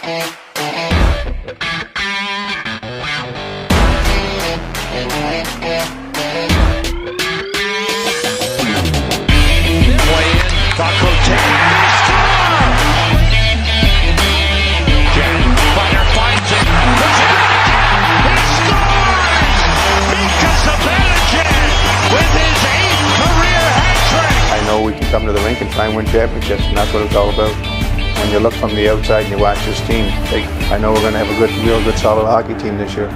We can come to the rink and try and win championships, and that's what it's all about. When you look from the outside and you watch this team, I know we're going to have a real good, solid hockey team this year.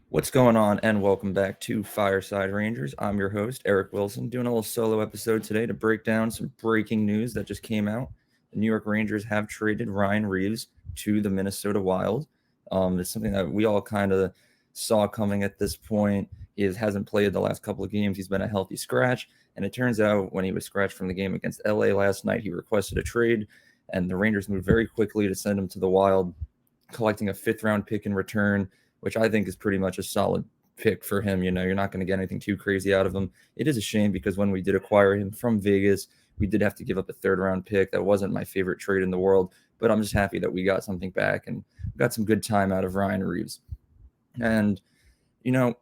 What's going on, and welcome back to Fireside Rangers. I'm your host, Eric Wilson, doing a little solo episode today to break down some breaking news that just came out. The New York Rangers have traded Ryan Reaves to the Minnesota Wild. It's something that we all kind of saw coming at this point. He hasn't played the last couple of games. He's been a healthy scratch. And it turns out when he was scratched from the game against LA last night, he requested a trade, and the Rangers moved very quickly to send him to the Wild, collecting a fifth-round pick in return, which I think is pretty much a solid pick for him. You know, you're not going to get anything too crazy out of him. It is a shame because when we did acquire him from Vegas, we did have to give up a third-round pick. That wasn't my favorite trade in the world, but I'm just happy that we got something back and got some good time out of Ryan Reaves. And, you know,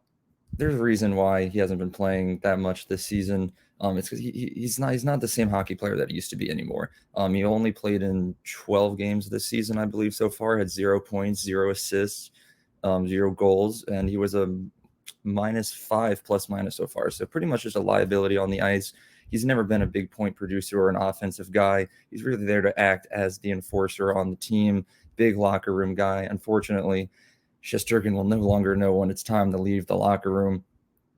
there's a reason why he hasn't been playing that much this season. It's because he's not the same hockey player that he used to be anymore. He only played in 12 games this season, I believe, so far. Had 0 points, 0 assists, 0 goals, and he was a -5 plus-minus so far. So pretty much just a liability on the ice. He's never been a big point producer or an offensive guy. He's really there to act as the enforcer on the team, big locker room guy. Unfortunately, Shesterkin will no longer know when it's time to leave the locker room.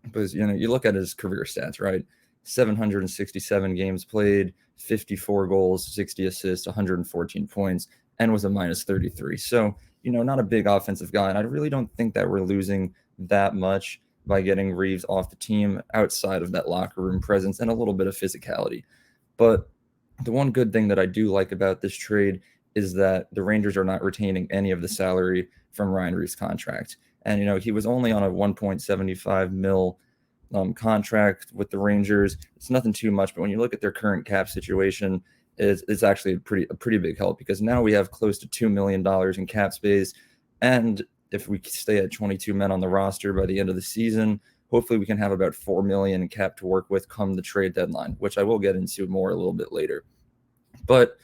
Because, you know, you look at his career stats, right? 767 games played, 54 goals, 60 assists, 114 points, and was a -33. So, you know, not a big offensive guy. And I really don't think that we're losing that much by getting Reaves off the team outside of that locker room presence and a little bit of physicality. But the one good thing that I do like about this trade is that the Rangers are not retaining any of the salary from Ryan Reaves' contract. And, you know, he was only on a $1.75 million contract with the Rangers. It's nothing too much, but when you look at their current cap situation, it's actually a pretty big help because now we have close to $2 million in cap space. And if we stay at 22 men on the roster by the end of the season, hopefully we can have about $4 million in cap to work with come the trade deadline, which I will get into more a little bit later. But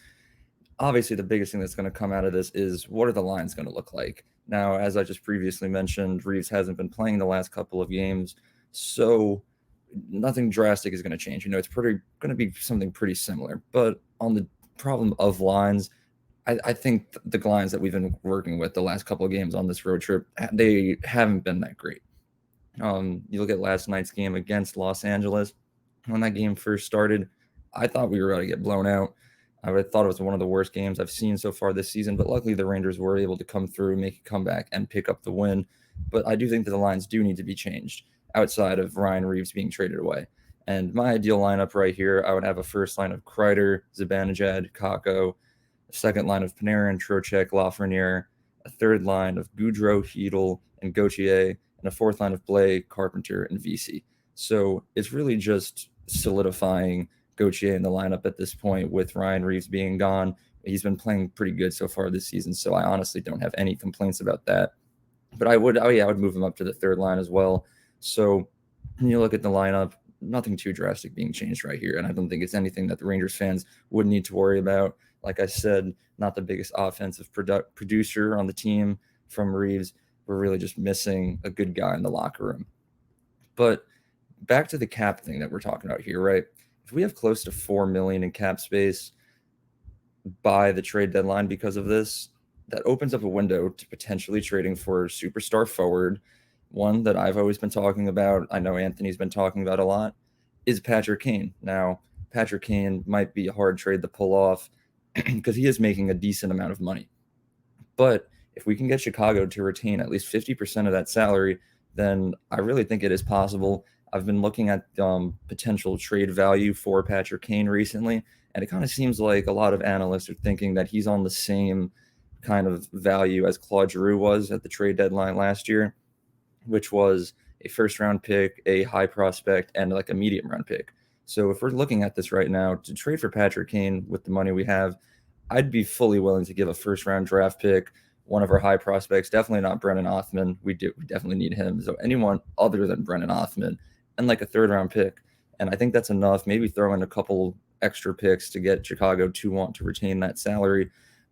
obviously, the biggest thing that's going to come out of this is what are the lines going to look like? Now, as I just previously mentioned, Reaves hasn't been playing the last couple of games, so nothing drastic is going to change. You know, it's going to be something pretty similar. But on the problem of lines, I think the lines that we've been working with the last couple of games on this road trip, they haven't been that great. You look at last night's game against Los Angeles. When that game first started, I thought we were about to get blown out. I thought it was one of the worst games I've seen so far this season, but luckily the Rangers were able to come through, make a comeback, and pick up the win. But I do think that the lines do need to be changed outside of Ryan Reaves being traded away. And my ideal lineup right here, I would have a first line of Kreider, Zibanejad, Kakko, a second line of Panarin, Trocheck, Lafreniere, a third line of Goudreau, Hedel, and Gauthier, and a fourth line of Blake, Carpenter, and Vesey. So it's really just solidifying Gauthier in the lineup at this point with Ryan Reaves being gone. He's been playing pretty good so far this season, so I honestly don't have any complaints about that. But I would move him up to the third line as well. So when you look at the lineup, nothing too drastic being changed right here, and I don't think it's anything that the Rangers fans would need to worry about. Like I said, not the biggest offensive producer on the team from Reaves. We're really just missing a good guy in the locker room. But back to the cap thing that we're talking about here, right? If we have close to $4 million in cap space by the trade deadline because of this, that opens up a window to potentially trading for a superstar forward. One that I've always been talking about, I know Anthony's been talking about a lot, is Patrick Kane. Now, Patrick Kane might be a hard trade to pull off because he is making a decent amount of money. But if we can get Chicago to retain at least 50% of that salary, then I really think it is possible. I've been looking at potential trade value for Patrick Kane recently, and it kind of seems like a lot of analysts are thinking that he's on the same kind of value as Claude Giroux was at the trade deadline last year, which was a first-round pick, a high prospect, and like a medium-round pick. So if we're looking at this right now, to trade for Patrick Kane with the money we have, I'd be fully willing to give a first-round draft pick, one of our high prospects, definitely not Brennan Othman. We definitely need him. So anyone other than Brennan Othman, and like a third-round pick. And I think that's enough. Maybe throw in a couple extra picks to get Chicago to want to retain that salary.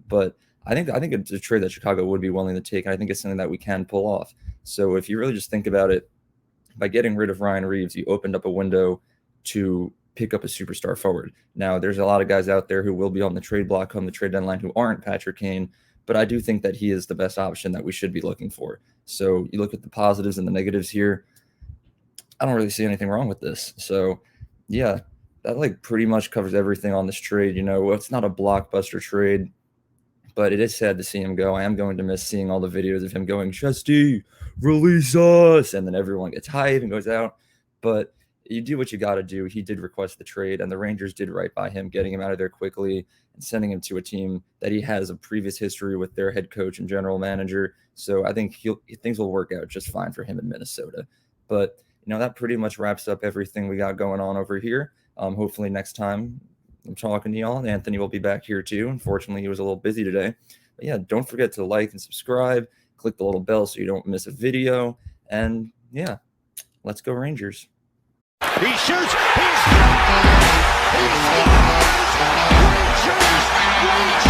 But I think it's a trade that Chicago would be willing to take, and I think it's something that we can pull off. So if you really just think about it, by getting rid of Ryan Reaves, you opened up a window to pick up a superstar forward. Now, there's a lot of guys out there who will be on the trade block come the trade deadline who aren't Patrick Kane, but I do think that he is the best option that we should be looking for. So you look at the positives and the negatives here. I don't really see anything wrong with this. So, yeah, that like pretty much covers everything on this trade. It's not a blockbuster trade, but it is sad to see him go. I am going to miss seeing all the videos of him going, Chesty, release us, and then everyone gets hype and goes out. But you do what you got to do. He did request the trade, and the Rangers did right by him, getting him out of there quickly and sending him to a team that he has a previous history with their head coach and general manager. So I think things will work out just fine for him in Minnesota. But that pretty much wraps up everything we got going on over here. Hopefully next time I'm talking to y'all, Anthony will be back here too. Unfortunately, he was a little busy today. But yeah, don't forget to like and subscribe. Click the little bell so you don't miss a video. And yeah, let's go Rangers. He shoots. Rangers!